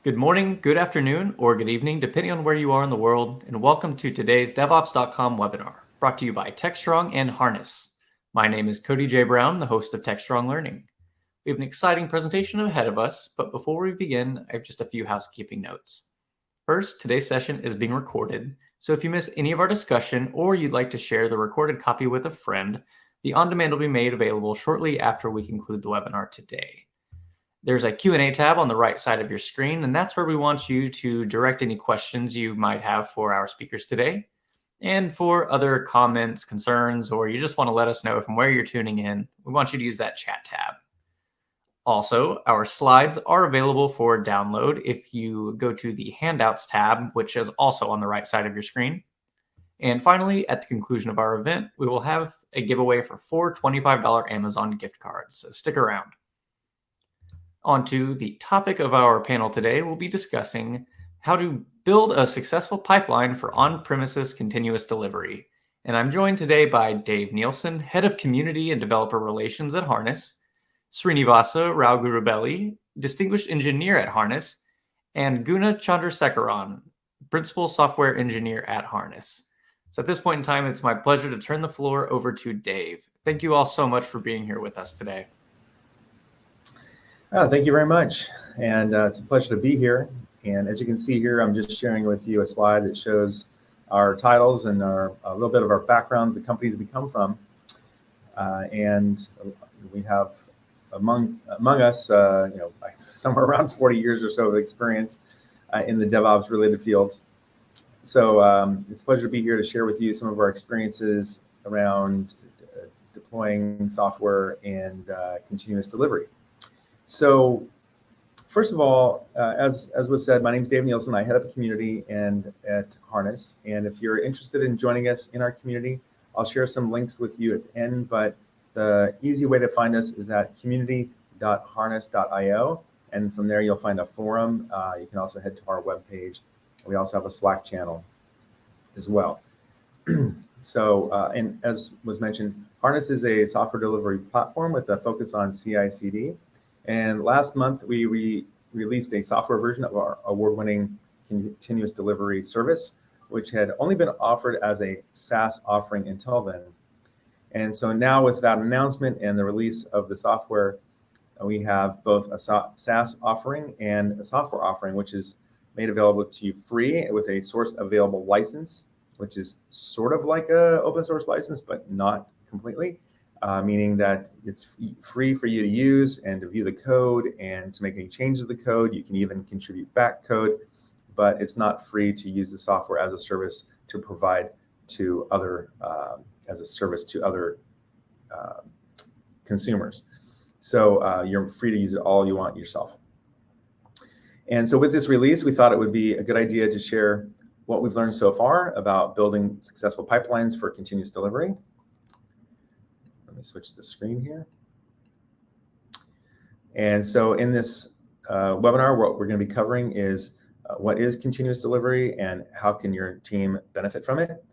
Good morning, good afternoon, or good evening, depending on where you are in the world, and welcome to today's DevOps.com webinar, brought to you by TechStrong and Harness. My name is Cody J. Brown, the host of TechStrong Learning. We have an exciting presentation ahead of us, but before we begin, I have just a few housekeeping notes. First, today's session is being recorded, so if you miss any of our discussion or you'd like to share the recorded copy with a friend, the on-demand will be made available shortly after we conclude the webinar today. There's a Q&A tab on the right side of your screen, and that's where we want you to direct any questions you might have for our speakers today. And for other comments, concerns, or you just want to let us know from where you're tuning in, we want you to use that chat tab. Also, our slides are available for download if you go to the Handouts tab, which is also on the right side of your screen. And finally, at the conclusion of our event, we will have a giveaway for 4 $25 Amazon gift cards, so stick around. On to the topic of our panel today, we'll be discussing how to build a successful pipeline for on-premises continuous delivery. And I'm joined today by Dave Nielsen, Head of Community and Developer Relations at Harness, Srinivasa Gurubelli, Distinguished Engineer at Harness, and Guna Chandrasekaran, Principal Software Engineer at Harness. So at this point in time, it's my pleasure to turn the floor over to Dave. Thank you all so much for being here with us today. Thank you very much, and it's a pleasure to be here. And as you can see here, I'm just sharing with you a slide that shows our titles and a little bit of our backgrounds, the companies we come from, and we have among us, somewhere around 40 years or so of experience in the DevOps related fields. So it's a pleasure to be here to share with you some of our experiences around deploying software and continuous delivery. So first of all, as was said, my name is Dave Nielsen. I head up a community and at Harness. And if you're interested in joining us in our community, I'll share some links with you at the end. But the easy way to find us is at community.harness.io. And from there, you'll find a forum. You can also head to our webpage. We also have a Slack channel as well. So, and as was mentioned, Harness is a software delivery platform with a focus on CI/CD. And last month, we released a software version of our award-winning continuous delivery service, which had only been offered as a SaaS offering until then. And so now with that announcement and the release of the software, we have both a SaaS offering and a software offering, which is made available to you free with a source available license, which is sort of like an open source license, but not completely. Meaning that it's free for you to use and to view the code and to make any changes to the code. You can even contribute back code, but it's not free to use the software as a service to provide to other consumers. So you're free to use it all you want yourself. And so with this release, we thought it would be a good idea to share what we've learned so far about building successful pipelines for continuous delivery. Let me switch the screen here. And so in this webinar, what we're going to be covering is what is continuous delivery and how can your team benefit from it,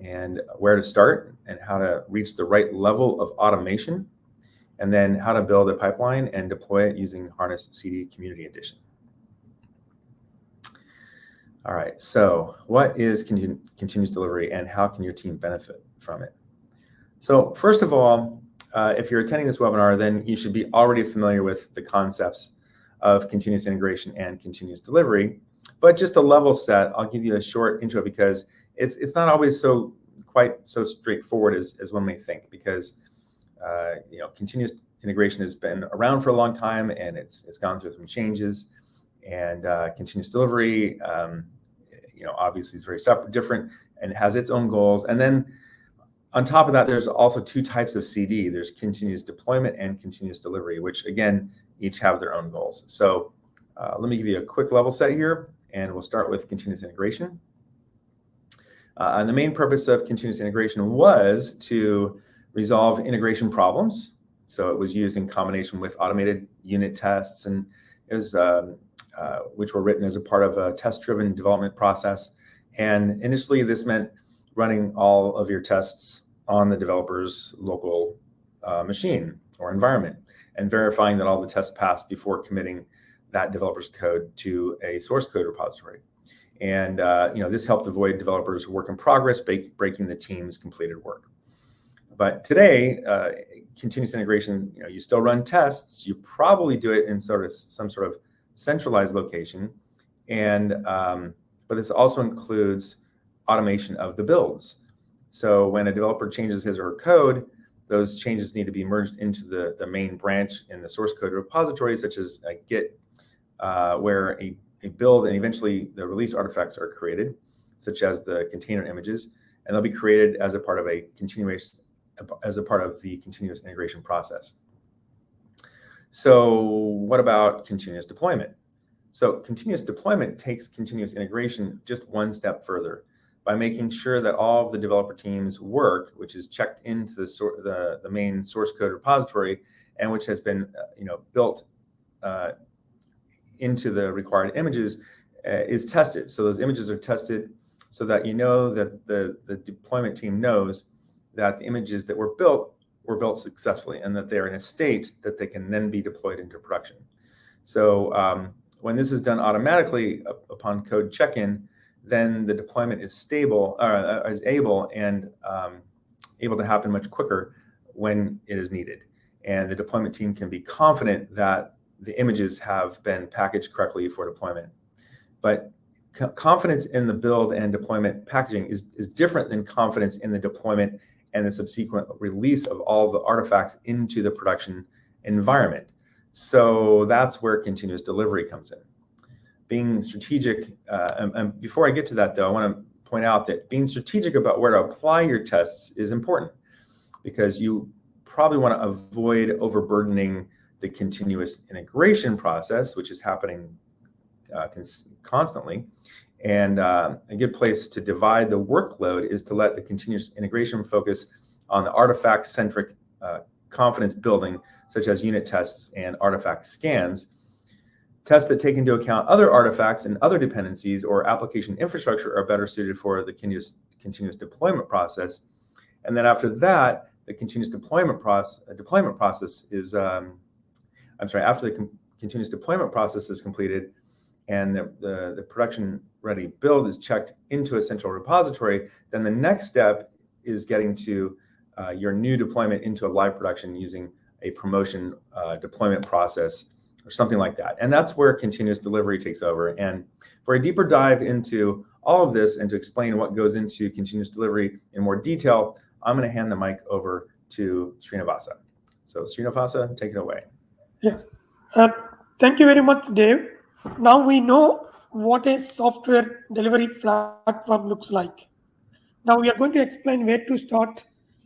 and where to start and how to reach the right level of automation, and then how to build a pipeline and deploy it using Harness CD Community Edition. All right, so what is continuous delivery and how can your team benefit from it? So first of all, if you're attending this webinar, then you should be already familiar with the concepts of continuous integration and continuous delivery. But just a level set, I'll give you a short intro because it's not always quite so straightforward as one may think, because continuous integration has been around for a long time and it's gone through some changes, and continuous delivery, obviously is very separate, different, and has its own goals. And then on top of that, there's also two types of CD. There's continuous deployment and continuous delivery, which again, each have their own goals. So let me give you a quick level set here, and we'll start with continuous integration. And the main purpose of continuous integration was to resolve integration problems. So it was used in combination with automated unit tests, and it was which were written as a part of a test-driven development process. And initially, this meant running all of your tests on the developer's local machine or environment and verifying that all the tests passed before committing that developer's code to a source code repository. And this helped avoid developers' work in progress, breaking the team's completed work. But today, continuous integration, you still run tests. You probably do it in some sort of centralized location, but this also includes automation of the builds. So when a developer changes his or her code, those changes need to be merged into the main branch in the source code repository, such as Git, where a build and eventually the release artifacts are created, such as the container images, and they'll be created as a part of the continuous integration process. So what about continuous deployment? So continuous deployment takes continuous integration just one step further by making sure that all of the developer team's work, which is checked into the main source code repository and which has been built into the required images, is tested. So those images are tested so that that the deployment team knows that the images that were built successfully and that they're in a state that they can then be deployed into production. So when this is done automatically upon code check-in, then the deployment is able to happen much quicker when it is needed. And the deployment team can be confident that the images have been packaged correctly for deployment. But confidence in the build and deployment packaging is different than confidence in the deployment and the subsequent release of all the artifacts into the production environment. So that's where continuous delivery comes in. Being strategic, and before I get to that though, I want to point out that being strategic about where to apply your tests is important, because you probably want to avoid overburdening the continuous integration process, which is happening constantly. And a good place to divide the workload is to let the continuous integration focus on the artifact-centric confidence building, such as unit tests and artifact scans. Tests that take into account other artifacts and other dependencies or application infrastructure are better suited for the continuous deployment process. And then after that, the continuous deployment process is, after the continuous deployment process is completed and the production-ready build is checked into a central repository, then the next step is getting to your new deployment into a live production using a promotion deployment process or something like that. And that's where continuous delivery takes over. And for a deeper dive into all of this and to explain what goes into continuous delivery in more detail, I'm going to hand the mic over to Srinivasa. So Srinivasa, take it away. Yeah. Thank you very much, Dave. Now we know what a software delivery platform looks like. Now we are going to explain where to start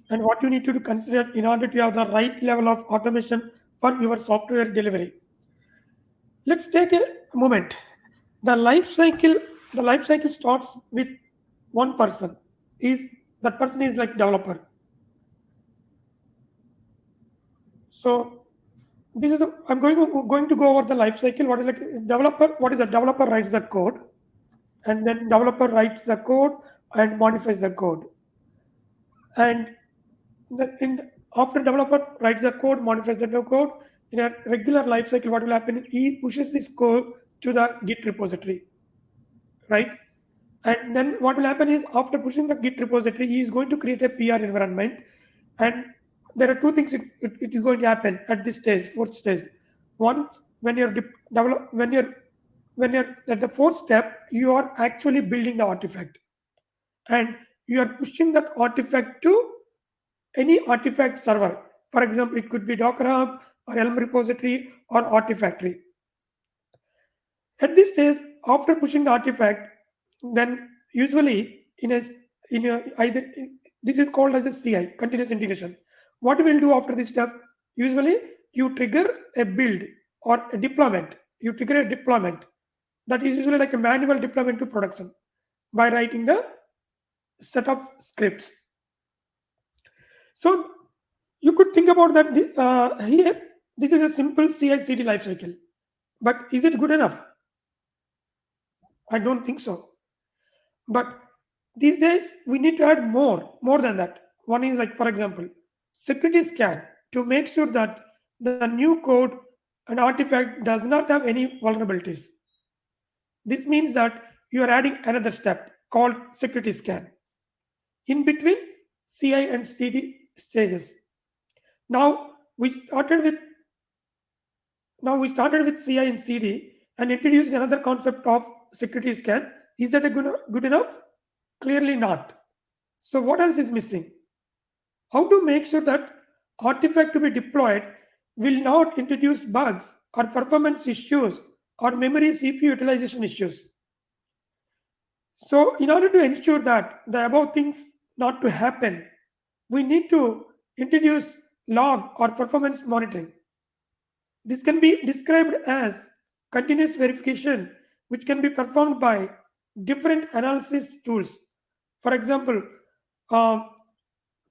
and what you need to consider in order to have the right level of automation for your software delivery. Let's take a moment. The life cycle starts with one person. That person is like developer. So I'm going to go over the life cycle. What is a developer writes the code, and then developer writes the code and modifies the code. And after developer writes the code, modifies the code, in a regular life cycle, what will happen is he pushes this code to the Git repository, right? And then what will happen is after pushing the Git repository, he is going to create a PR environment. And there are two things it is going to happen at this stage, fourth stage. One, when you're at the fourth step, you are actually building the artifact, and you are pushing that artifact to any artifact server. For example, it could be Docker Hub or Elm repository or Artifactory. At this stage, after pushing the artifact, then usually this is called as a CI, continuous integration. What we'll do after this step, usually you trigger a build or a deployment. You trigger a deployment that is usually like a manual deployment to production by writing the set of scripts. So you could think about that here. This is a simple CI/CD lifecycle, but is it good enough? I don't think so. But these days we need to add more than that. One is like, for example, security scan to make sure that the new code an artifact does not have any vulnerabilities. This means that you are adding another step called security scan in between CI and CD stages. Now we started with CI and CD and introduced another concept of security scan. Is that good enough? Clearly not. So what else is missing? How to make sure that artifact to be deployed will not introduce bugs or performance issues or memory CPU utilization issues. So in order to ensure that the above things not to happen, we need to introduce log or performance monitoring. This can be described as continuous verification, which can be performed by different analysis tools. For example,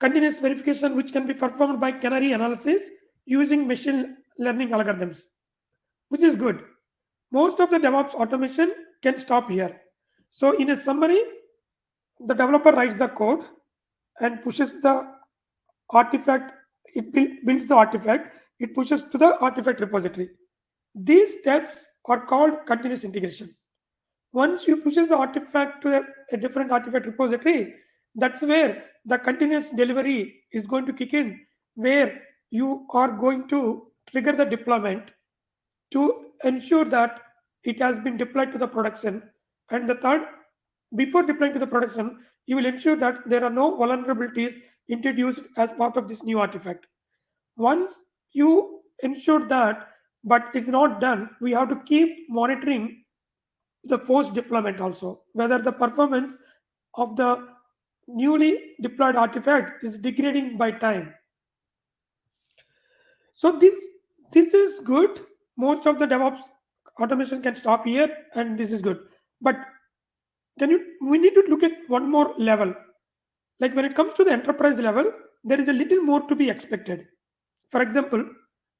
continuous verification, which can be performed by canary analysis using machine learning algorithms, which is good. Most of the DevOps automation can stop here. So in a summary, the developer writes the code and pushes the artifact, it builds the artifact, it pushes to the artifact repository. These steps are called continuous integration. Once you pushes the artifact to a different artifact repository, that's where the continuous delivery is going to kick in, where you are going to trigger the deployment to ensure that it has been deployed to the production. And the third, before deploying to the production, you will ensure that there are no vulnerabilities introduced as part of this new artifact. Once you ensure that, but it's not done, we have to keep monitoring the post deployment also, whether the performance of the newly deployed artifact is degrading by time. So this is good. Most of the DevOps automation can stop here, and this is good. But we need to look at one more level. Like when it comes to the enterprise level, there is a little more to be expected. For example,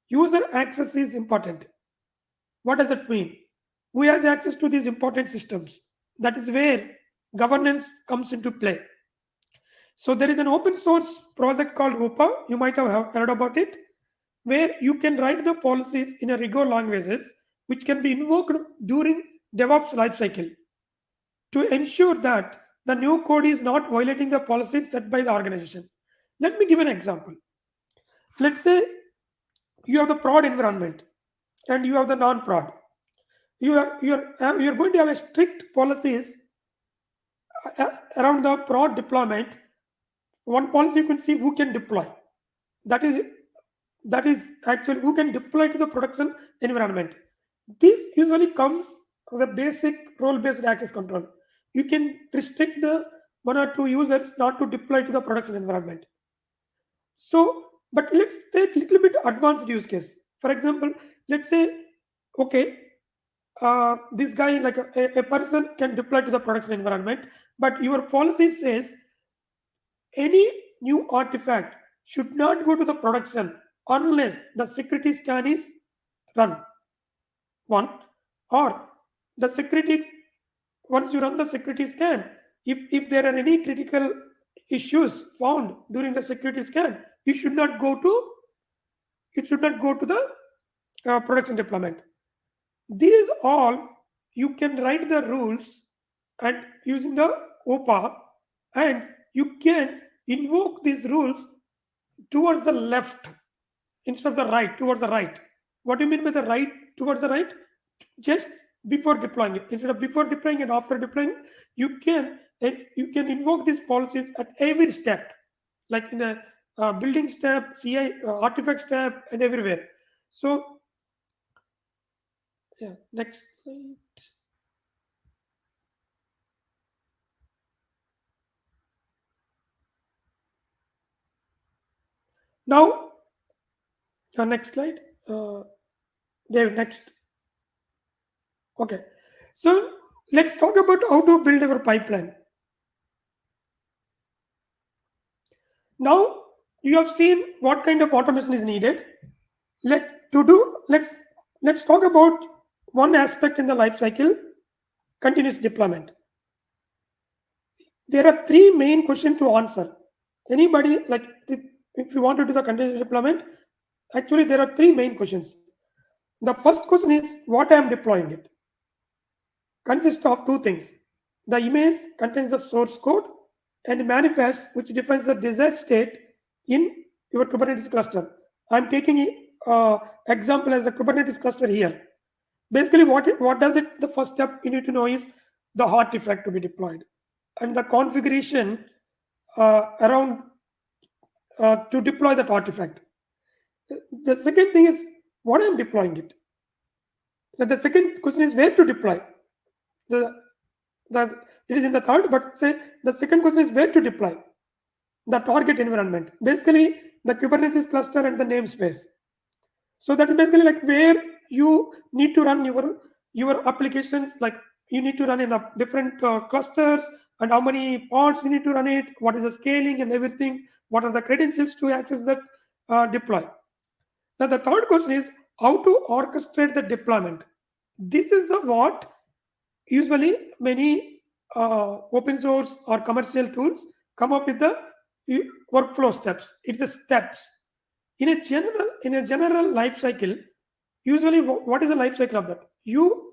user access is important. What does that mean? Who has access to these important systems? That is where governance comes into play. So there is an open source project called OPA. You might have heard about it, where you can write the policies in a rigor languages, which can be invoked during DevOps lifecycle to ensure that the new code is not violating the policies set by the organization. Let me give an example. Let's say you have the prod environment and you have the non-prod. You're going to have a strict policies around the prod deployment. One policy you can see who can deploy. That is actually who can deploy to the production environment. This usually comes as a basic role-based access control. You can restrict the one or two users not to deploy to the production environment. So, but let's take a little bit advanced use case. For example, let's say, okay, this guy, like a person can deploy to the production environment, but your policy says any new artifact should not go to the production unless the security scan is run. One, or the security, once you run the security scan, if there are any critical issues found during the security scan, it should not go to the production deployment. These all you can write the rules and using the OPA, and you can invoke these rules towards the left instead of the right, towards the right. What do you mean by the right, towards the right? Just before deploying it, instead of before deploying and after deploying, you can invoke these policies at every step, like in the building step, CI artifact step, and everywhere. So yeah, next slide. Now, next slide. Dave, next. Okay, so let's talk about how to build our pipeline. Now you have seen what kind of automation is needed. Let's talk about one aspect in the life cycle: continuous deployment. There are three main questions to answer. Anybody, if you want to do the continuous deployment, actually there are three main questions. The first question is what I am deploying it. Consists of two things. The image contains the source code and manifest, which defines the desired state in your Kubernetes cluster. I'm taking example as a Kubernetes cluster here. Basically, what does it? The first step you need to know is the artifact to be deployed and the configuration around to deploy that artifact. The second thing is what I'm deploying it. The second question is where to deploy. The it is in the third, but say the second question is where to deploy the target environment. Basically, the Kubernetes cluster and the namespace. So that is basically like where you need to run your applications. Like you need to run in the different clusters and how many pods you need to run it. What is the scaling and everything? What are the credentials to access that deploy? Now the third question is how to orchestrate the deployment. This is the what usually many open source or commercial tools come up with the workflow steps. It's the steps in a general life cycle. Usually, what is the life cycle of that? You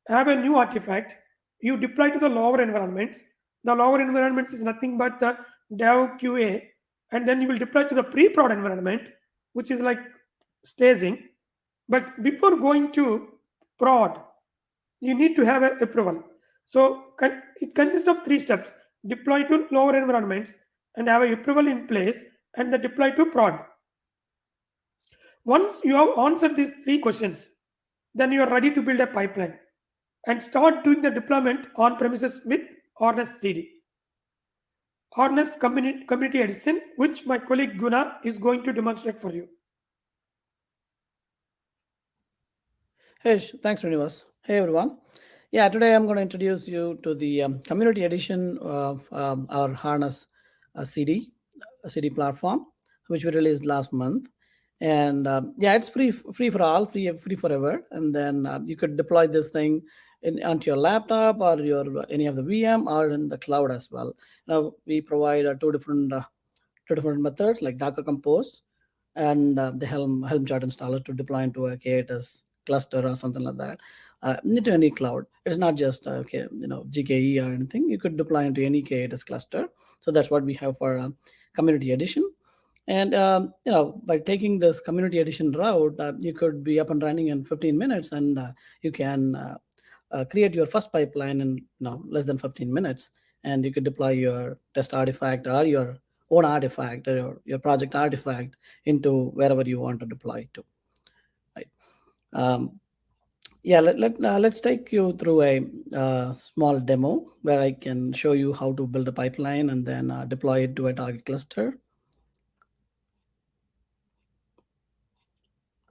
have a new artifact, you deploy to the lower environments. The lower environments is nothing but the dev QA, and then you will deploy to the pre-prod environment, which is like staging. But before going to prod, you need to have an approval. So it consists of three steps: deploy to lower environments and have an approval in place, and the deploy to prod. Once you have answered these three questions, then you are ready to build a pipeline and start doing the deployment on premises with Harness CD. Harness Community Edition, which my colleague Guna is going to demonstrate for you. Hey, thanks, Srinivas. Hey, everyone. Yeah, today I'm going to introduce you to the community edition of our Harness CD platform, which we released last month. And yeah, it's free for all, free forever. And then you could deploy this thing onto your laptop or your any of the VM or in the cloud as well. Now we provide two different methods like Docker Compose and the Helm chart installer to deploy into a K8s cluster or something like that. Into any cloud. It's not just GKE or anything. You could deploy into any K8s cluster. So that's what we have for community edition. And by taking this community edition route, you could be up and running in 15 minutes, and you can create your first pipeline in less than 15 minutes, and you could deploy your test artifact or your own artifact or your project artifact into wherever you want to deploy it to. Right. Yeah, let's take you through a small demo where I can show you how to build a pipeline and then deploy it to a target cluster.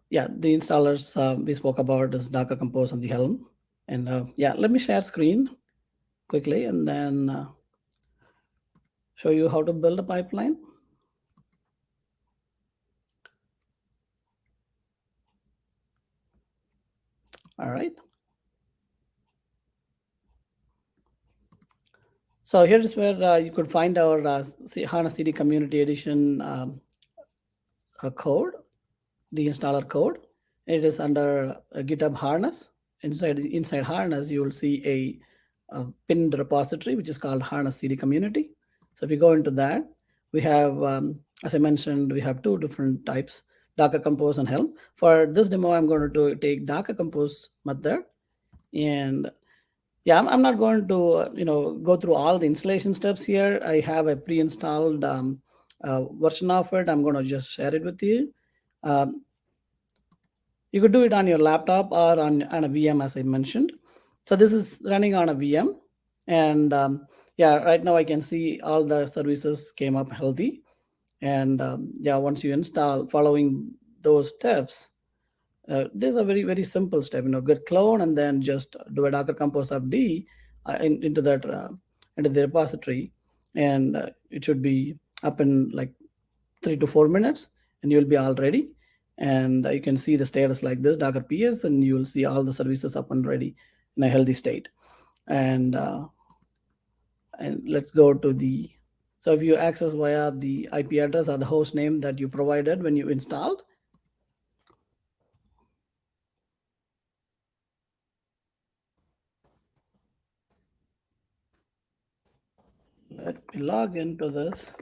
Yeah, the installers we spoke about is Docker Compose and the Helm. And yeah, let me share screen quickly and then show you how to build a pipeline. All right. So here's where you could find our Harness CD Community Edition code, the installer code. It is under GitHub Harness. Inside Harness, you will see a pinned repository, which is called Harness CD Community. So if you go into that, we have, as I mentioned, we have two different types, Docker Compose and Helm. For this demo, I'm going to take Docker Compose method. And yeah, I'm not going to go through all the installation steps here. I have a pre-installed version of it. I'm going to just share it with you. You could do it on your laptop or on a VM, as I mentioned. So this is running on a VM. And yeah, right now I can see all the services came up healthy. And yeah, once you install following those steps, there's a very, very simple step, git clone and then just do a Docker Compose upd into the repository. And it should be up in like 3 to 4 minutes and you'll be all ready. And you can see the status like this, Docker PS, and you will see all the services up and ready in a healthy state. And let's go to so if you access via the IP address or the host name that you provided when you installed, Let me log into this.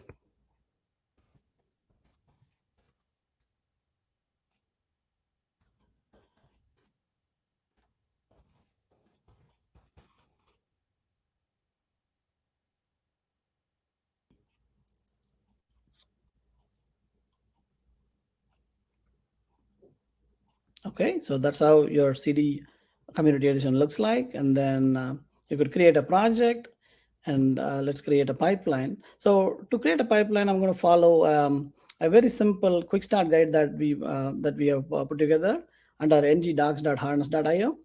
Okay, so that's how your CD community edition looks like. And then you could create a project, and let's create a pipeline. So to create a pipeline, I'm going to follow a very simple quick start guide that we have put together under ngdocs.harness.io.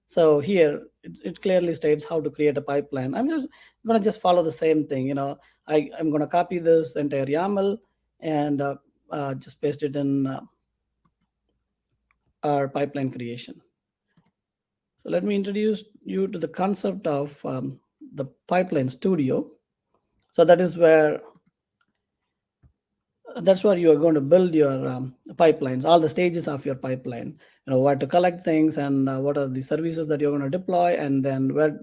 So here it clearly states how to create a pipeline. I'm just going to just follow the same thing. I'm going to copy this entire YAML and just paste it in our pipeline creation. So let me introduce you to the concept of the pipeline studio. So that's where you are going to build your pipelines, all the stages of your pipeline. Where to collect things, and what are the services that you're going to deploy, and then where,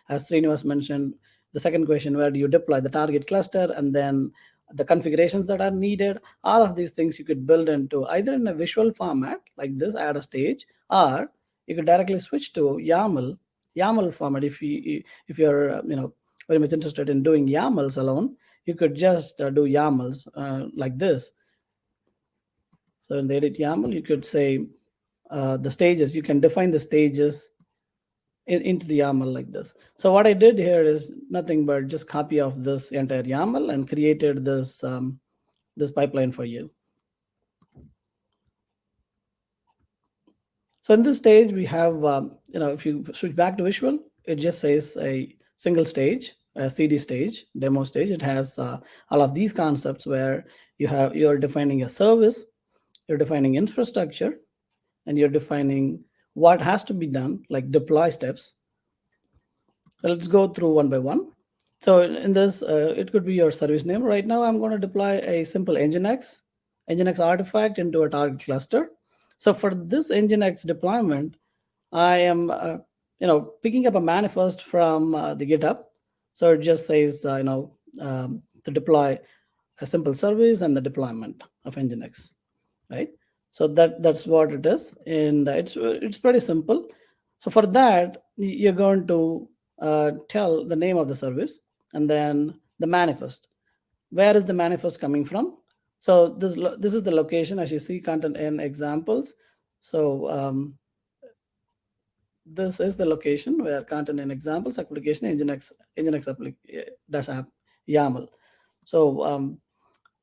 as Srinivas mentioned, the second question, where do you deploy the target cluster, and then the configurations that are needed. All of these things you could build into either in a visual format like this, add a stage, or you could directly switch to YAML format. If you're very much interested in doing YAMLs alone, you could just do YAMLs like this. So in the edit YAML, you could say the stages. You can define the stages into the YAML like this. So what I did here is nothing but just copy of this entire YAML and created this this pipeline for you. So in this stage, we have if you switch back to visual, it just says a single stage, a CD stage, demo stage. It has all of these concepts where you're defining a service, you're defining infrastructure, and you're defining what has to be done, like deploy steps. So let's go through one by one. So in this, it could be your service name. Right now, I'm going to deploy a simple Nginx artifact into a target cluster. So for this Nginx deployment, I am picking up a manifest from the GitHub. So it just says to deploy a simple service and the deployment of Nginx, right? So that's what it is, and it's pretty simple. So for that, you're going to tell the name of the service and then the manifest. Where is the manifest coming from? So this is the location, as you see, content and examples. So this is the location where content and examples application Nginx dash app YAML. So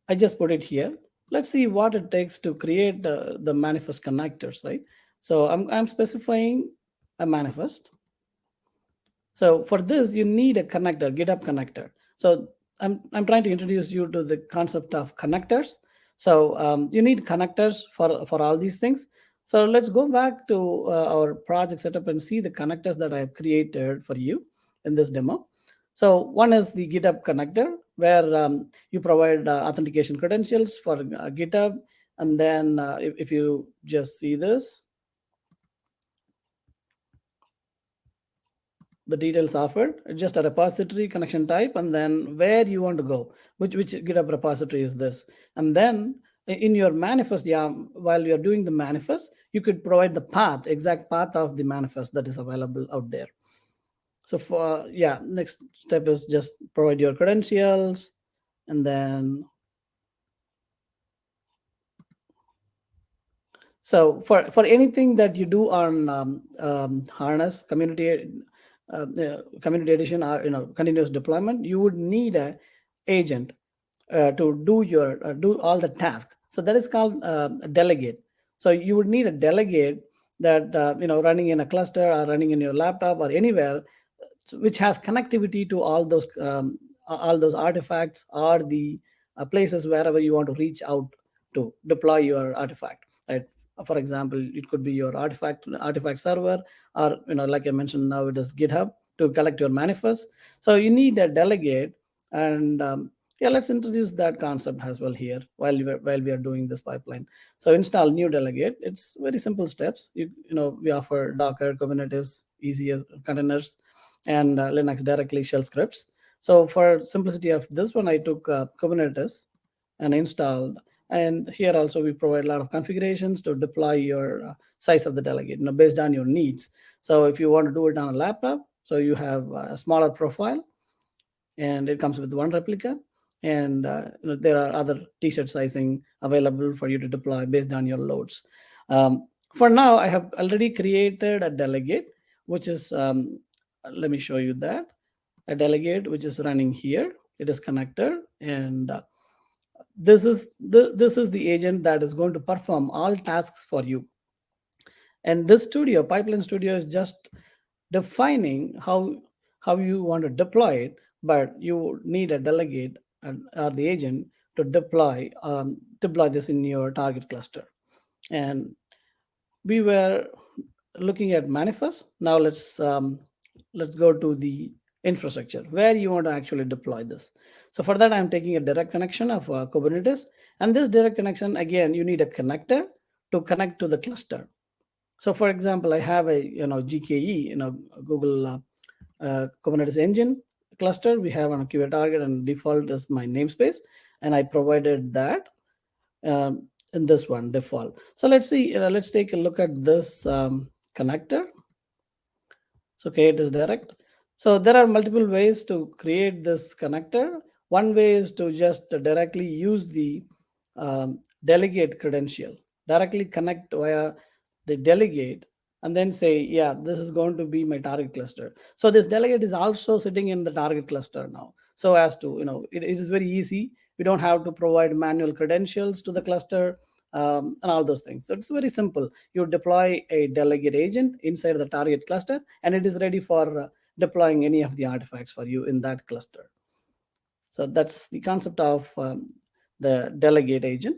I just put it here. Let's see what it takes to create the manifest connectors, right? So I'm specifying a manifest. So for this, you need a connector, GitHub connector. So I'm trying to introduce you to the concept of connectors. So you need connectors for all these things. So let's go back to our project setup and see the connectors that I've created for you in this demo. So one is the GitHub connector, where you provide authentication credentials for GitHub. And then if you just see this, the details offered, just a repository connection type, and then where you want to go, which GitHub repository is this. And then in your manifest, while you're doing the manifest, you could provide the exact path of the manifest that is available out there. So for next step is just provide your credentials, and then so for anything that you do on Harness community edition or continuous deployment, you would need a agent to do all the tasks. So that is called a delegate. So you would need a delegate that running in a cluster or running in your laptop or anywhere, which has connectivity to all those artifacts or the places wherever you want to reach out to deploy your artifact, right? For example, it could be your artifact server, or like I mentioned, now it is GitHub to collect your manifest. So you need a delegate, and let's introduce that concept as well here while we are doing this pipeline. So install new delegate. It's very simple steps. We offer Docker, Kubernetes, easy containers, and Linux directly shell scripts. So for simplicity of this one, I took Kubernetes and installed. And here also we provide a lot of configurations to deploy your size of the delegate, based on your needs. So if you want to do it on a laptop, so you have a smaller profile, and it comes with one replica. And there are other t-shirt sizing available for you to deploy based on your loads. For now, I have already created a delegate, which is, let me show you that, a delegate which is running here. It is connected, and this is the agent that is going to perform all tasks for you. And this studio, Pipeline Studio, is just defining how you want to deploy it, but you need a delegate or the agent to deploy this in your target cluster. And we were looking at manifest. Now let's go to the infrastructure where you want to actually deploy this. So for that, I'm taking a direct connection of Kubernetes, and this direct connection, again, you need a connector to connect to the cluster. So for example, I have a GKE, Google Kubernetes engine cluster. We have on a QA target, and default is my namespace, and I provided that in this one default. So let's see, let's take a look at this connector. So okay, it is direct. So there are multiple ways to create this connector. One way is to just directly use the delegate credential, directly connect via the delegate, and then say, yeah, this is going to be my target cluster. So this delegate is also sitting in the target cluster now. So as to, it is very easy. We don't have to provide manual credentials to the cluster and all those things. So it's very simple. You deploy a delegate agent inside the target cluster, and it is ready for deploying any of the artifacts for you in that cluster. So that's the concept of the delegate agent.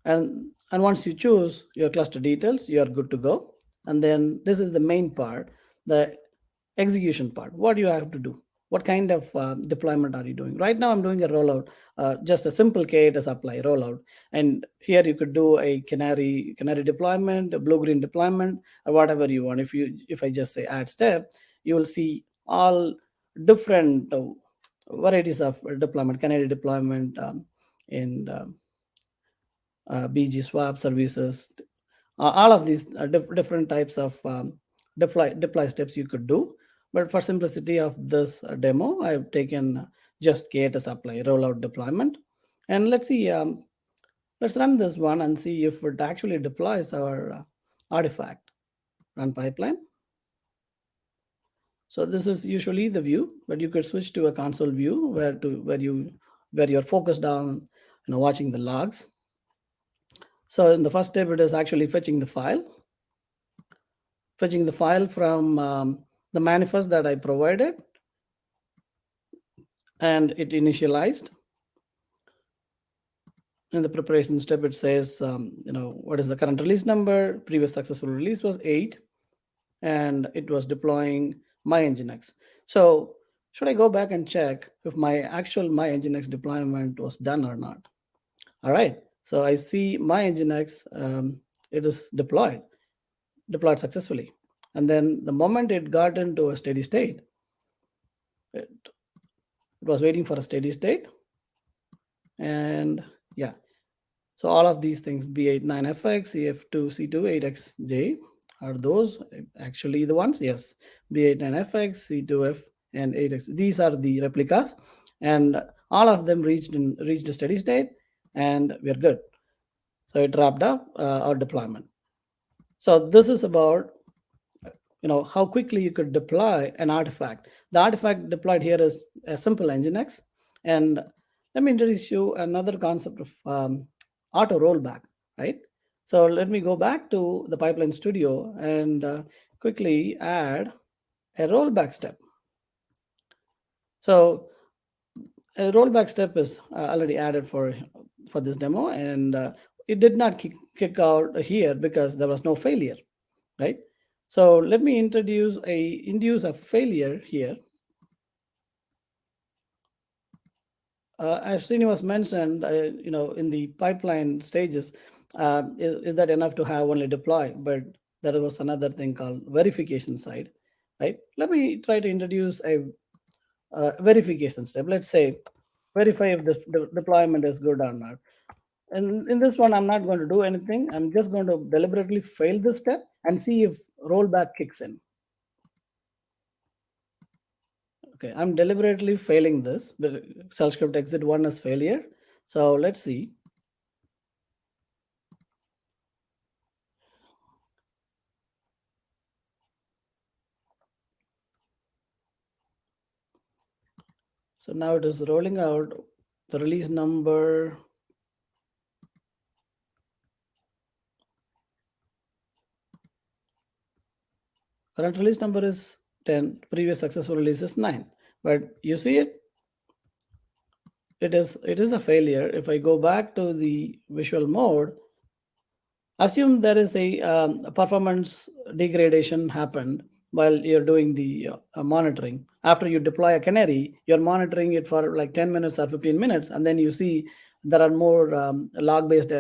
And once you choose your cluster details, you are good to go. And then this is the main part, the execution part. What do you have to do? What kind of deployment are you doing? Right now, I'm doing a rollout, just a simple k8s apply rollout. And here you could do a canary deployment, a blue-green deployment, or whatever you want. If I just say add step, you will see all different varieties of deployment, canary deployment, and BG swap services. All of these different types of deploy steps you could do. But for simplicity of this demo, I've taken just k8s apply rollout deployment. And let's see, let's run this one and see if it actually deploys our artifact. Run pipeline. So this is usually the view, but you could switch to a console view where you're focused on watching the logs. So in the first step, it is actually fetching the file from the manifest that I provided, and it initialized. In the preparation step, it says, what is the current release number? Previous successful release was 8, and it was deploying my Nginx. So should I go back and check if my Nginx deployment was done or not? All right. So I see my Nginx, it is deployed successfully. And then the moment it got into a steady state, it was waiting for a steady state. And yeah, so all of these things, B89FX, CF2, C2, 8XJ, are those actually the ones? Yes, B89FX, C2F, and 8X. These are the replicas, and all of them reached a steady state, and we're good. So it wrapped up our deployment. So this is about how quickly you could deploy an artifact. The artifact deployed here is a simple Nginx. And let me introduce you another concept of auto rollback, right? So let me go back to the Pipeline Studio and quickly add a rollback step. So a rollback step is already added for this demo, and it did not kick out here because there was no failure, right? So let me induce a failure here. As Srinivas mentioned, in the pipeline stages, is that enough to have only deploy? But there was another thing called verification side, right? Let me try to introduce a verification step. Let's say verify if the deployment is good or not. And in this one, I'm not going to do anything. I'm just going to deliberately fail this step and see if rollback kicks in. Okay, I'm deliberately failing this. The shell script exit 1 is failure. So let's see. So now it is rolling out the release number. Current release number is 10, previous successful release is 9. But you see it? It is a failure. If I go back to the visual mode, assume there is a performance degradation happened while you're doing the monitoring. After you deploy a canary, you're monitoring it for like 10 minutes or 15 minutes, and then you see there are more log-based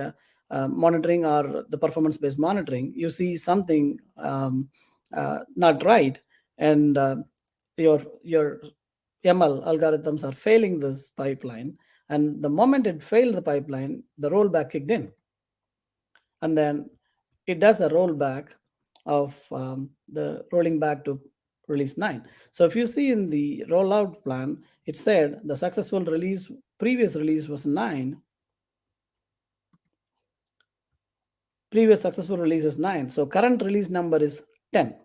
monitoring or the performance-based monitoring. You see something not right, and your ML algorithms are failing this pipeline. And the moment it failed the pipeline, the rollback kicked in. And then it does a rollback of the rolling back to release 9. So if you see in the rollout plan, it said the successful release, previous release was 9. Previous successful release is 9. So current release number is 10.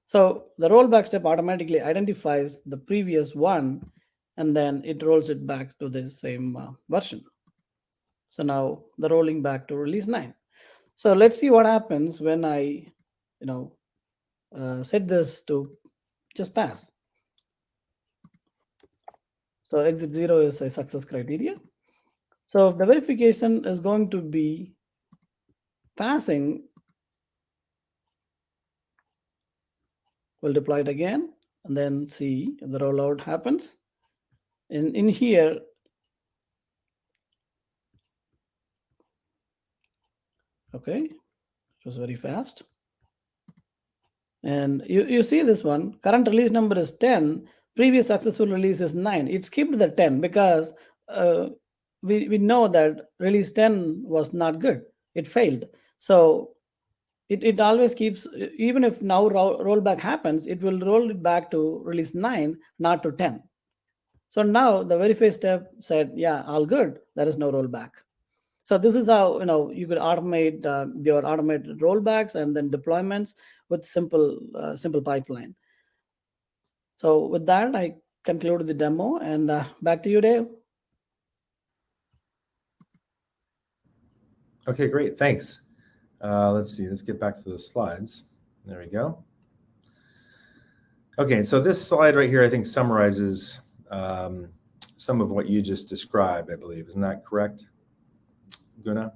So the rollback step automatically identifies the previous one, and then it rolls it back to the same version. So now the rolling back to release 9. So let's see what happens when I, set this to just pass. So exit 0 is a success criteria. So if the verification is going to be passing, we'll deploy it again and then see if the rollout happens. And in here, okay, it was very fast. And you see this one, current release number is 10, previous successful release is 9. It skipped the 10 because we know that release 10 was not good. It failed. So it always keeps, even if now rollback happens, it will roll it back to release 9, not to 10. So now the verify step said, yeah, all good. There is no rollback. So this is how you could automate your automated rollbacks and then deployments with simple pipeline. So with that, I conclude the demo, and back to you, Dave. Okay, great. Thanks. Let's see. Let's get back to the slides. There we go. Okay, so this slide right here, I think, summarizes some of what you just described, I believe. Isn't that correct, Guna?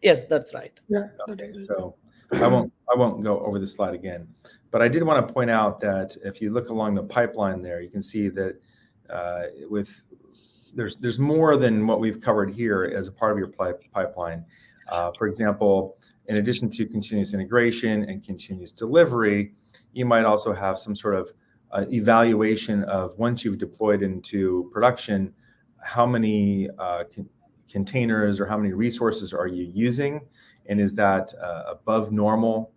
Yes, that's right. Yeah. Okay, so I won't go over the slide again, but I did want to point out that if you look along the pipeline there, you can see that there's more than what we've covered here as a part of your pipeline. For example, in addition to continuous integration and continuous delivery, you might also have some sort of evaluation of, once you've deployed into production, how many containers or how many resources are you using, and is that above normal?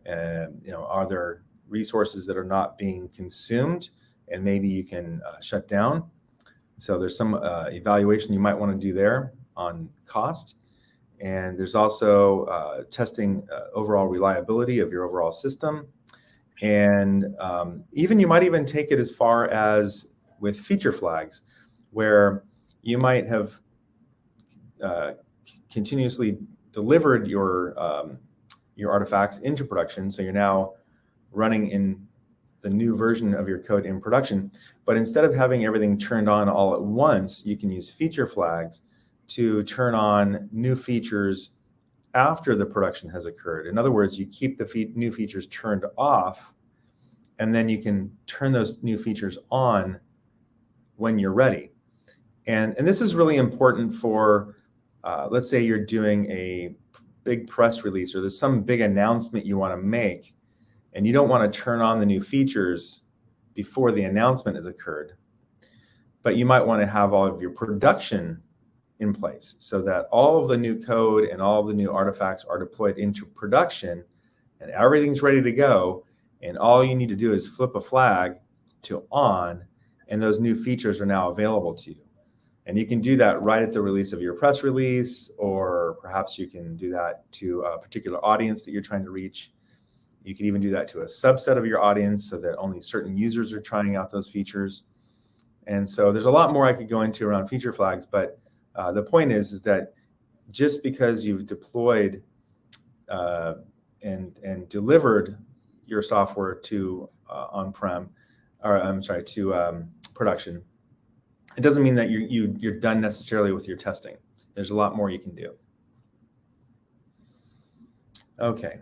Are there resources that are not being consumed, and maybe you can shut down? So there's some evaluation you might want to do there on cost. And there's also testing overall reliability of your overall system. And even you might even take it as far as with feature flags, where you might have continuously delivered your artifacts into production. So you're now running in the new version of your code in production. But instead of having everything turned on all at once, you can use feature flags to turn on new features after the production has occurred. In other words, you keep the new features turned off, and then you can turn those new features on when you're ready. And this is really important for, let's say you're doing a big press release, or there's some big announcement you want to make, and you don't want to turn on the new features before the announcement has occurred. But you might want to have all of your production in place so that all of the new code and all of the new artifacts are deployed into production and everything's ready to go. And all you need to do is flip a flag to on, and those new features are now available to you. And you can do that right at the release of your press release, or perhaps you can do that to a particular audience that you're trying to reach. You can even do that to a subset of your audience so that only certain users are trying out those features. And so there's a lot more I could go into around feature flags, but the point is that just because you've deployed and delivered your software to on-prem, or I'm sorry, to production, it doesn't mean that you're done necessarily with your testing. There's a lot more you can do. Okay,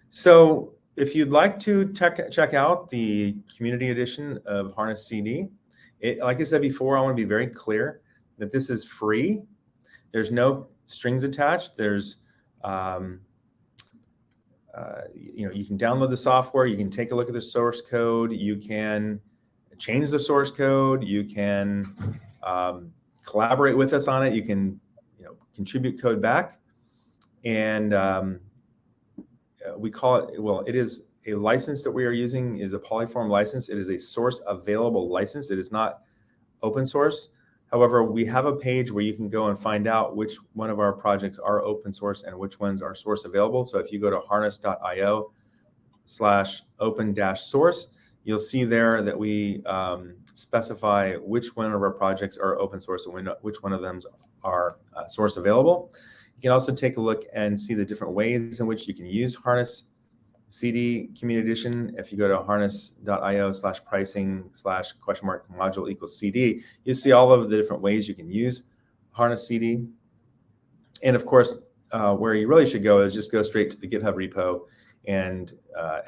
so if you'd like to check out the community edition of Harness CD, like I said before, I want to be very clear that this is free. There's no strings attached. There's you can download the software, you can take a look at the source code, you can change the source code, you can collaborate with us on it, you can contribute code back, and we call it, well, it is a license that we are using is a Polyform license. It is a source available license. It is not open source. However, we have a page where you can go and find out which one of our projects are open source and which ones are source available. So if you go to harness.io/open-source, you'll see there that we specify which one of our projects are open source and which one of them are source available. You can also take a look and see the different ways in which you can use Harness CD Community Edition. If you go to harness.io/pricing/module=CD, you see all of the different ways you can use Harness CD. And of course, where you really should go is just go straight to the GitHub repo and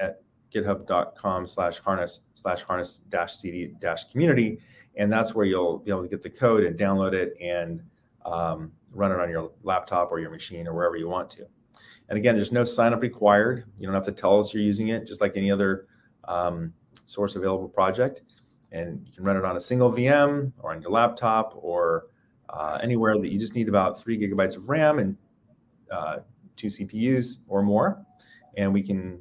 at github.com/harness/harness-cd-community, and that's where you'll be able to get the code and download it and run it on your laptop or your machine or wherever you want to. And again, there's no sign up required. You don't have to tell us you're using it, just like any other source available project. And you can run it on a single VM or on your laptop or anywhere that you just need about 3 gigabytes of RAM and 2 CPUs or more. And you can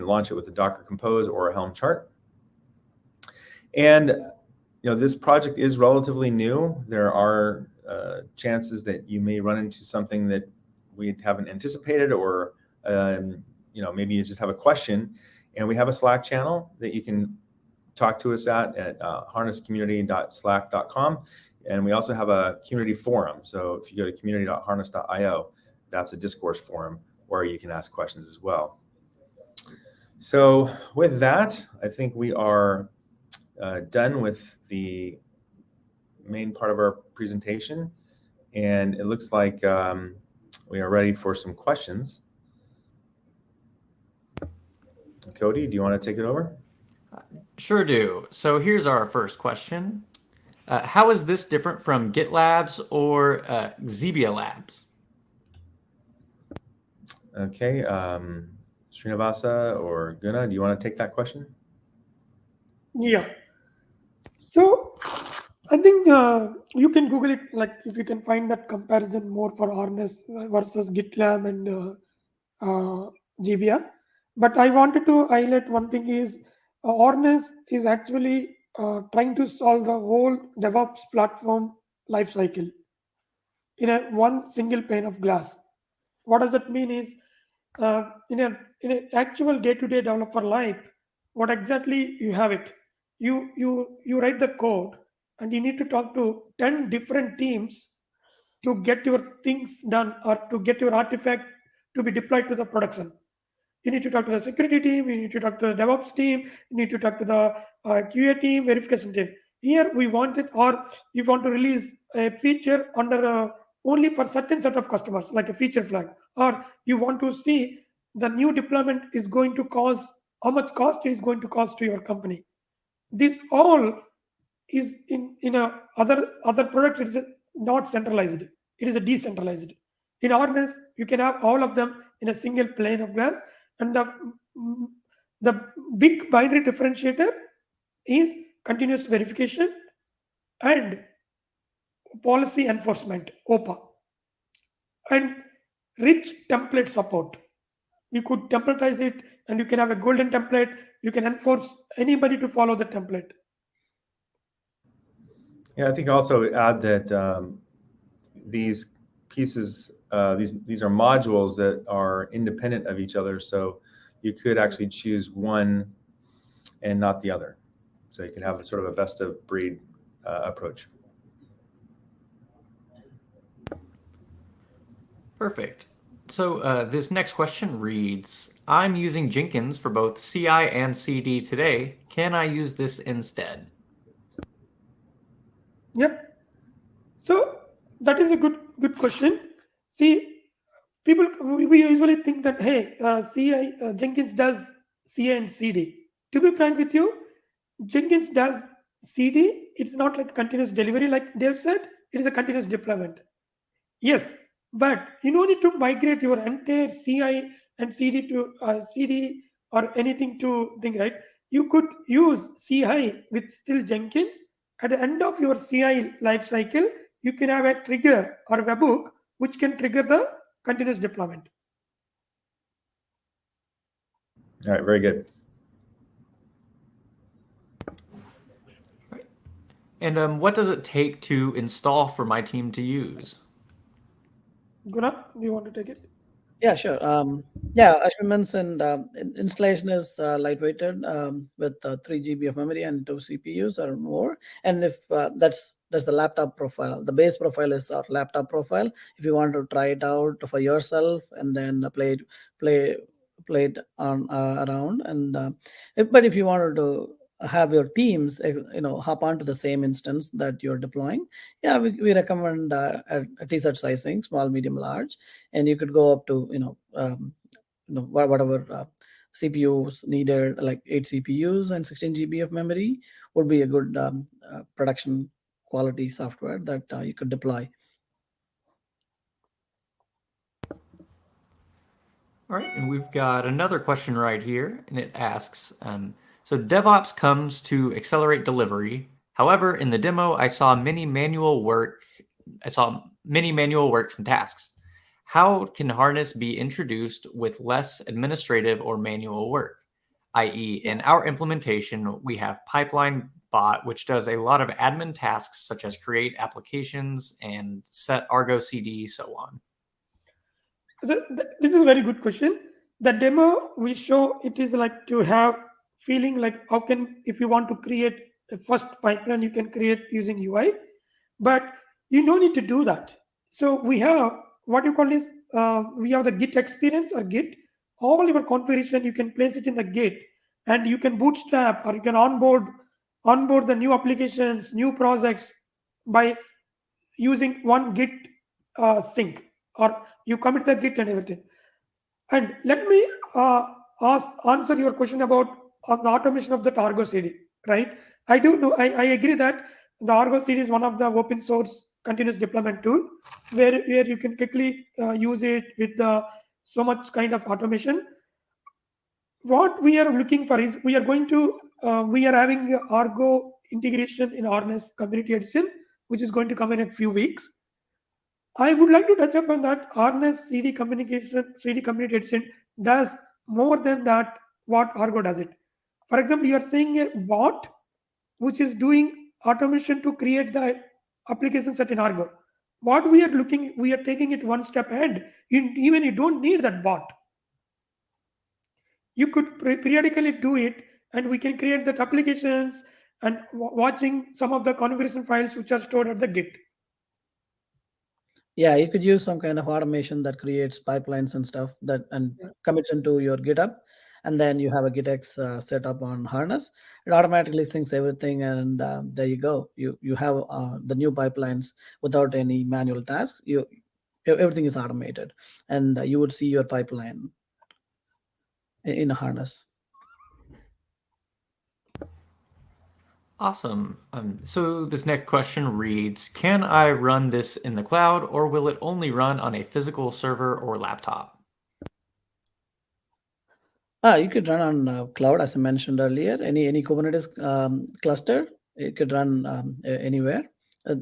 launch it with a Docker Compose or a Helm chart. And this project is relatively new. There are chances that you may run into something that we haven't anticipated, or maybe you just have a question. And we have a Slack channel that you can talk to us at harnesscommunity.slack.com. And we also have a community forum. So if you go to community.harness.io, that's a discourse forum where you can ask questions as well. So with that, I think we are done with the main part of our presentation. And it looks like we are ready for some questions. Cody, do you want to take it over? Sure do. So here's our first question. How is this different from GitLabs or Xebia Labs? Okay, Srinivasa or Guna, do you want to take that question? Yeah. So I think you can Google it, like if you can find that comparison more for Harness versus GitLab and Xebia. But I wanted to highlight one thing is Harness is actually trying to solve the whole DevOps platform lifecycle in a one single pane of glass. What does that mean is in an actual day-to-day developer life, what exactly you have it. You write the code and you need to talk to 10 different teams to get your things done or to get your artifact to be deployed to the production. You need to talk to the security team, you need to talk to the DevOps team, you need to talk to the QA team, verification team. Here we want it, or you want to release a feature under only for certain set of customers, like a feature flag, or you want to see the new deployment is going to cause, how much cost it is going to cost to your company. This all is in a other products. It is not centralized. It is a decentralized. In Harness, you can have all of them in a single plane of glass, and the The big binary differentiator is continuous verification and policy enforcement, OPA, and rich template support. You could templatize it and you can have a golden template. You can enforce anybody to follow the template. Yeah, I think also add that these pieces, these are modules that are independent of each other. So you could actually choose one and not the other. So you can have sort of a best of breed approach. Perfect. So this next question reads, I'm using Jenkins for both CI and CD today. Can I use this instead? Yeah. So that is a good question. See, people, we usually think that, hey, Jenkins does CI and CD. To be frank with you, Jenkins does CD. It's not like continuous delivery, like Dave said. It is a continuous deployment. Yes, but you don't need to migrate your entire CI and CD to CD or anything to thing, right? You could use CI with still Jenkins. At the end of your CI lifecycle, you can have a trigger or a webhook which can trigger the continuous deployment. All right, very good. And what does it take to install for my team to use? Guna, do you want to take it? Yeah, sure. Yeah, as you mentioned, installation is lightweighted with 3 GB of memory and 2 CPUs or more. And if that's the laptop profile, the base profile is our laptop profile. If you want to try it out for yourself and then play it on around, and but if you wanted to have your teams, hop onto the same instance that you're deploying, yeah, we recommend a t-shirt sizing, small, medium, large, and you could go up to whatever CPUs needed, like 8 CPUs and 16 GB of memory would be a good production quality software that you could deploy. All right, and we've got another question right here, and it asks, so DevOps comes to accelerate delivery. However, in the demo, I saw many manual works and tasks. How can Harness be introduced with less administrative or manual work? i.e., in our implementation, we have Pipeline Bot, which does a lot of admin tasks such as create applications and set Argo CD, so on. This is a very good question. The demo we show, it is like to have feeling like how can, if you want to create a first pipeline, you can create using UI, but you don't need to do that. So we have what you call is we have the Git experience or Git. All your configuration you can place it in the Git, and you can bootstrap or you can onboard the new applications, new projects by using one Git sync, or you commit the Git and everything. And let me answer your question about the automation of the Argo CD, right? I do know, I agree that the Argo CD is one of the open source continuous deployment tool where you can quickly use it with so much kind of automation. What we are looking for is we are having Argo integration in Harness Community Edition, which is going to come in a few weeks. I would like to touch upon that Harness CD Community Edition does more than that what Argo does it. For example, you are saying a bot which is doing automation to create the application set in Argo. What we are taking it one step ahead. Even you don't need that bot. You could periodically do it, and we can create that applications and watching some of the configuration files which are stored at the Git. Yeah, you could use some kind of automation that creates pipelines and stuff and commits into your GitHub, and then you have a GitX set up on Harness. It automatically syncs everything, and there you go. You have the new pipelines without any manual tasks. Everything is automated, and you would see your pipeline in a Harness. Awesome. So this next question reads, can I run this in the cloud, or will it only run on a physical server or laptop? You could run on cloud, as I mentioned earlier. Any Kubernetes cluster, it could run anywhere.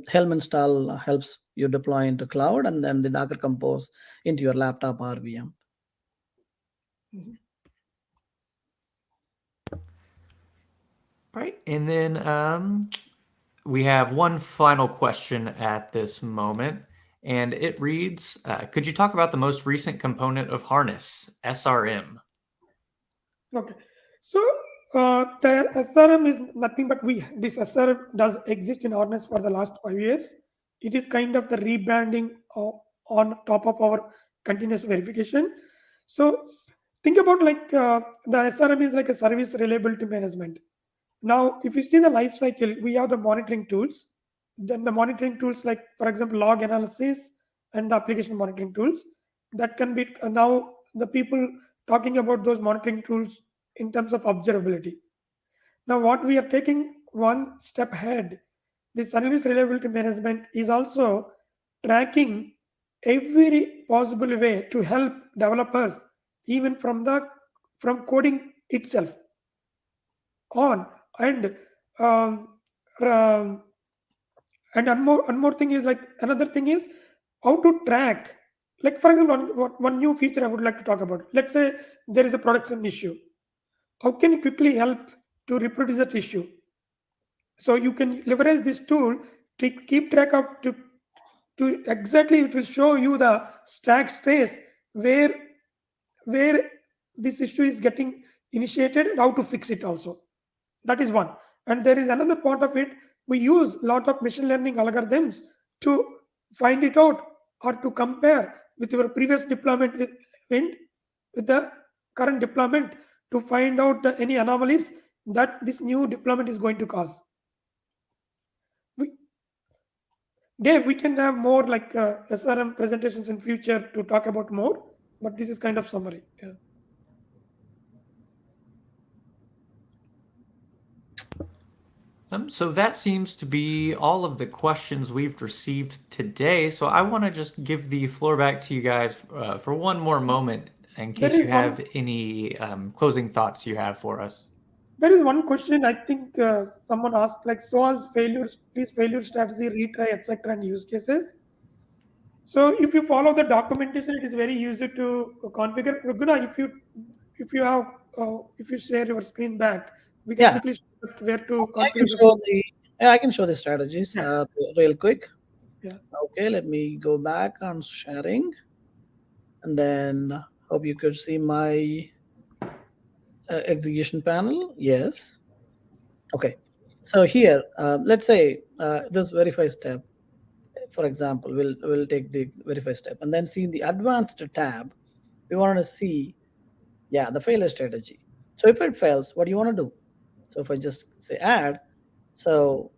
Helm install helps you deploy into cloud, and then the Docker Compose into your laptop or VM. Right. And then we have one final question at this moment, and it reads, could you talk about the most recent component of Harness, SRM? Okay. So the SRM is nothing but this SRM does exist in Harness for the last 5 years. It is kind of the rebranding on top of our continuous verification. So think about the SRM is like a service reliability management. Now, if you see the life cycle, we have the monitoring tools. Then the monitoring tools, like for example, log analysis and the application monitoring tools, that can be now the people talking about those monitoring tools in terms of observability. Now, what we are taking one step ahead, the service reliability management is also tracking every possible way to help developers, even from coding itself on. And um, um, and one more thing is, like, another thing is how to track, like for example, one new feature I would like to talk about. Let's say there is a production issue. How can you quickly help to reproduce that issue? So you can leverage this tool to keep track of, to exactly, it will show you the stack trace where this issue is getting initiated and how to fix it also. That is one. And there is another part of it. We use a lot of machine learning algorithms to find it out, or to compare with your previous deployment with the current deployment, to find out any anomalies that this new deployment is going to cause. Dave, we can have more like SRM presentations in future to talk about more, but this is kind of summary. Yeah. So that seems to be all of the questions we've received today. So I want to just give the floor back to you guys for one more moment in There case you is have one. any closing thoughts you have for us. There is one question I think someone asked, like, so as failures, please failure strategy, retry, etc., and use cases. So if you follow the documentation, it is very easy to configure. Guna, if you share your screen back, we can Yeah, quickly show where to I can configure the. show the I can show the strategies Yeah, real quick. yeah. Okay, let me go back on sharing, and then hope you could see my execution panel. Yes. Okay. So here, let's say this verify step, for example, we'll take the verify step, and then see in the advanced tab, we want to see, yeah, the failure strategy. So if it fails, what do you want to do? So if I just say add, so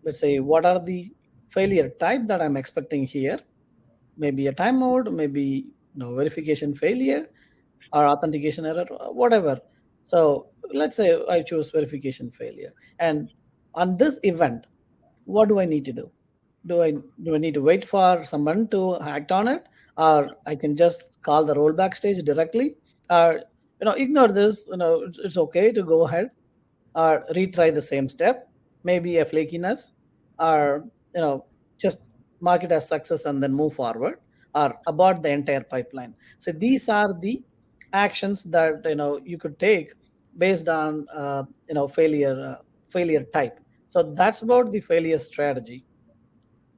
let's say what are the failure type that I'm expecting here? Maybe a time mode, maybe verification failure or authentication error, whatever. So let's say I choose verification failure, and on this event, what do I need to do? Do I need to wait for someone to act on it, or I can just call the rollback stage directly, or ignore this? It's okay to go ahead or retry the same step, maybe a flakiness, or just mark it as success and then move forward, or abort the entire pipeline. So these are the actions that you could take based on failure type. So that's about the failure strategy,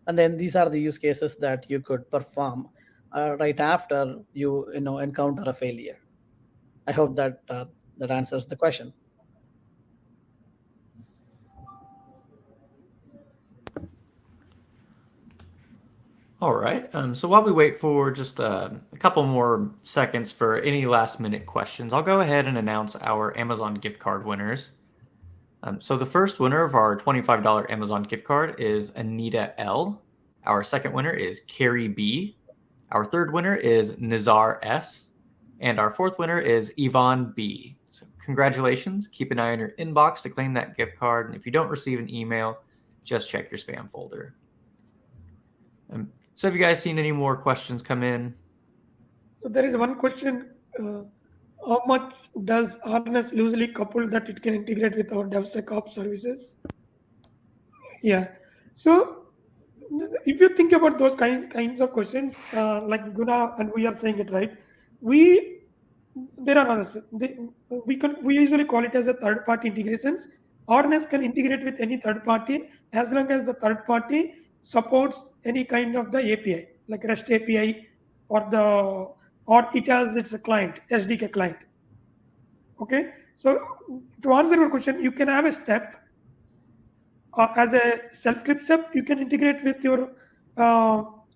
and then these are the use cases that you could perform right after you encounter a failure. I hope that answers the question. All right. So while we wait for just a couple more seconds for any last minute questions, I'll go ahead and announce our Amazon gift card winners. So the first winner of our $25 Amazon gift card is Anita L. Our second winner is Carrie B. Our third winner is Nizar S. And our fourth winner is Yvonne B. So congratulations. Keep an eye on your inbox to claim that gift card. And if you don't receive an email, just check your spam folder. So have you guys seen any more questions come in? So there is one question. how much does Harness loosely couple that it can integrate with our DevSecOps services? Yeah. So if you think about those kinds of questions, like Guna and we are saying it right, we there are others. We usually call it as a third party integrations. Harness can integrate with any third party as long as the third party supports any kind of the API, like REST API or it has its a client, SDK client. Okay. So to answer your question, you can have a step as a self-script step. You can integrate with your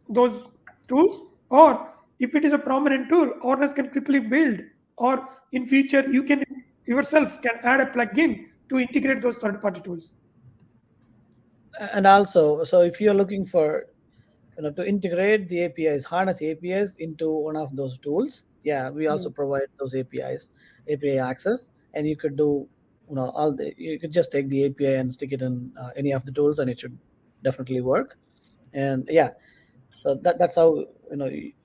those tools, or if it is a prominent tool, Ornus can quickly build, or in future you can yourself can add a plugin to integrate those third-party tools. And also, so if you're looking for to integrate the APIs, harness APIs into one of those tools, yeah, we also provide those API access, and you could do you could just take the API and stick it in any of the tools, and it should definitely work. And yeah, so that's how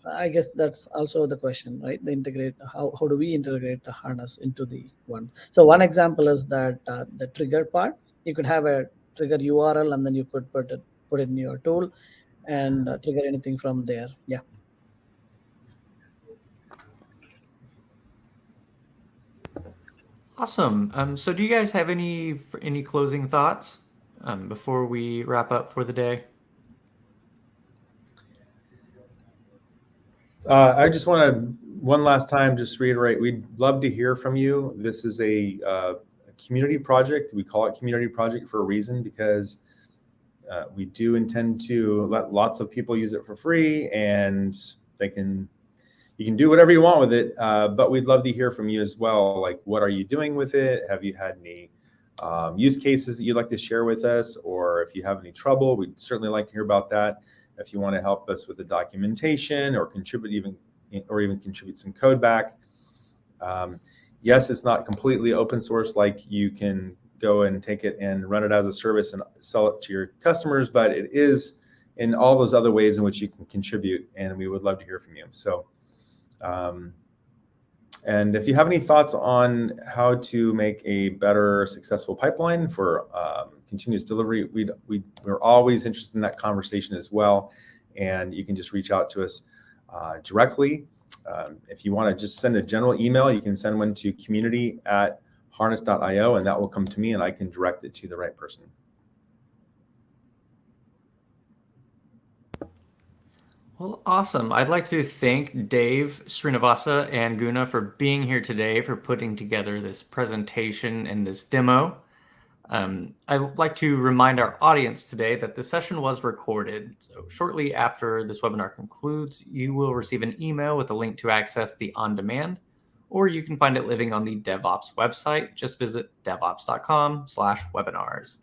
I guess that's also the question, right? The integrate, how do we integrate the harness into the one? So one example is that the trigger part. You could have a trigger URL, and then you could put it in your tool and trigger anything from there. Yeah. Awesome. So do you guys have any closing thoughts before we wrap up for the day? I just want to one last time just reiterate, we'd love to hear from you. This is a community project. We call it community project for a reason, because we do intend to let lots of people use it for free, and you can do whatever you want with it. But we'd love to hear from you as well. Like, what are you doing with it? Have you had any use cases that you'd like to share with us? Or if you have any trouble, we'd certainly like to hear about that. If you want to help us with the documentation or contribute even contribute some code back. Yes, it's not completely open source, like you can go and take it and run it as a service and sell it to your customers, but it is in all those other ways in which you can contribute, and we would love to hear from you. So, and if you have any thoughts on how to make a better successful pipeline for continuous delivery, we're always interested in that conversation as well. And you can just reach out to us directly. If you want to just send a general email, you can send one to community@harness.io, and that will come to me, and I can direct it to the right person. Well, awesome. I'd like to thank Dave, Srinivasa, and Guna for being here today, for putting together this presentation and this demo. I would like to remind our audience today that the session was recorded. So shortly after this webinar concludes, you will receive an email with a link to access the on-demand, or you can find it living on the DevOps website. Just visit devops.com/webinars.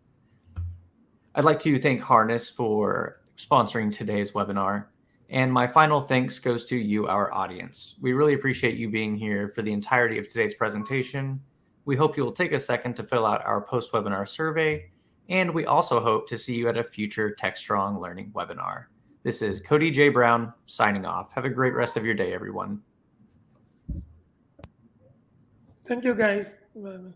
I'd like to thank Harness for sponsoring today's webinar. And my final thanks goes to you, our audience. We really appreciate you being here for the entirety of today's presentation. We hope you will take a second to fill out our post-webinar survey, and we also hope to see you at a future TechStrong Learning webinar. This is Cody J. Brown signing off. Have a great rest of your day, everyone. Thank you, guys. Bye-bye.